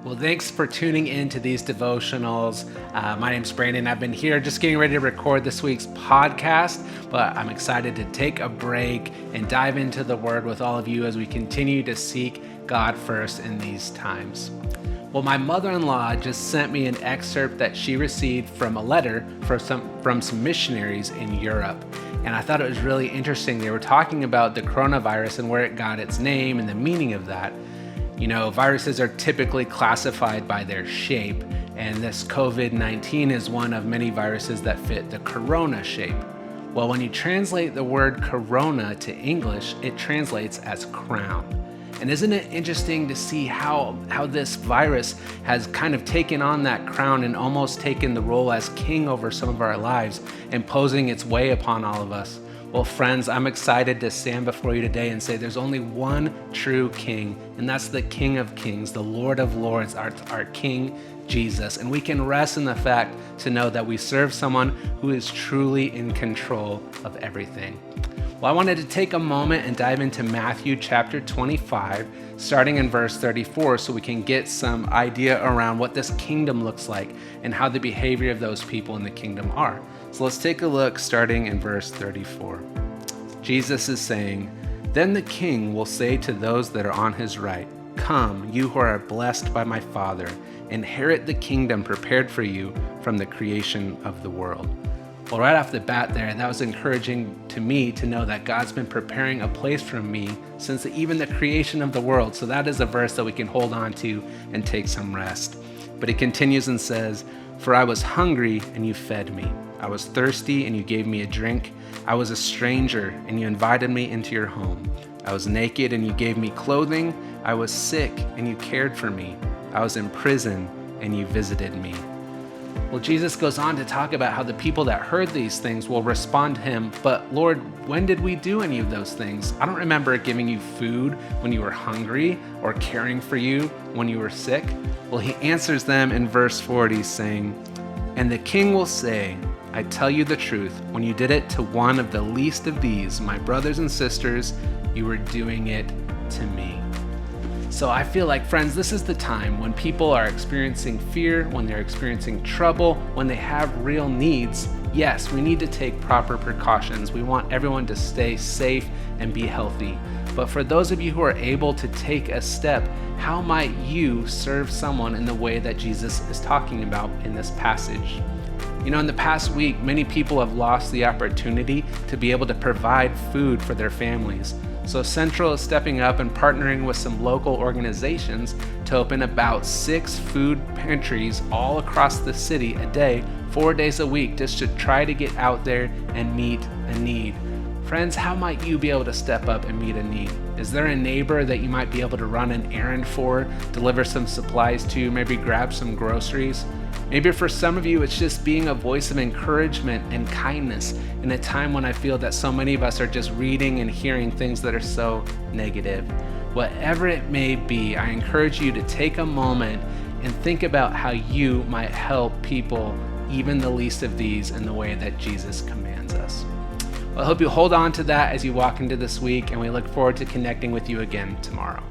Well, thanks for tuning in to these devotionals. My name's Brandon. I've been here just getting ready to record this week's podcast, but I'm excited to take a break and dive into the Word with all of you as we continue to seek God first in these times. Well, my mother-in-law just sent me an excerpt that she received from a letter from some missionaries in Europe. And I thought it was really interesting. They were talking about the coronavirus and where it got its name and the meaning of that. You know, viruses are typically classified by their shape, and this COVID-19 is one of many viruses that fit the corona shape. Well, when you translate the word corona to English, it translates as crown. And isn't it interesting to see how this virus has kind of taken on that crown and almost taken the role as king over some of our lives, imposing its way upon all of us? Well, friends, I'm excited to stand before you today and say there's only one true King, and that's the King of Kings, the Lord of Lords, our King, Jesus. And we can rest in the fact to know that we serve someone who is truly in control of everything. Well, I wanted to take a moment and dive into Matthew chapter 25, starting in verse 34, so we can get some idea around what this kingdom looks like and how the behavior of those people in the kingdom are. So let's take a look starting in verse 34. Jesus is saying, "Then the king will say to those that are on his right, 'Come, you who are blessed by my Father, inherit the kingdom prepared for you from the creation of the world.'" Well, right off the bat there, that was encouraging to me to know that God's been preparing a place for me since even the creation of the world. So that is a verse that we can hold on to and take some rest. But he continues and says, "For I was hungry and you fed me. I was thirsty and you gave me a drink. I was a stranger and you invited me into your home. I was naked and you gave me clothing. I was sick and you cared for me. I was in prison and you visited me." Well, Jesus goes on to talk about how the people that heard these things will respond to him, "But Lord, when did we do any of those things? I don't remember giving you food when you were hungry or caring for you when you were sick." Well, he answers them in verse 40 saying, "And the king will say, I tell you the truth, when you did it to one of the least of these, my brothers and sisters, you were doing it to me." So I feel like, friends, this is the time when people are experiencing fear, when they're experiencing trouble, when they have real needs. Yes, we need to take proper precautions. We want everyone to stay safe and be healthy. But for those of you who are able to take a step, how might you serve someone in the way that Jesus is talking about in this passage? You know, in the past week, many people have lost the opportunity to be able to provide food for their families. So Central is stepping up and partnering with some local organizations to open about 6 food pantries all across the city a day, 4 days a week, just to try to get out there and meet a need. Friends, how might you be able to step up and meet a need? Is there a neighbor that you might be able to run an errand for, deliver some supplies to, maybe grab some groceries? Maybe for some of you, it's just being a voice of encouragement and kindness in a time when I feel that so many of us are just reading and hearing things that are so negative. Whatever it may be, I encourage you to take a moment and think about how you might help people, even the least of these, in the way that Jesus commands us. Well, I hope you hold on to that as you walk into this week, and we look forward to connecting with you again tomorrow.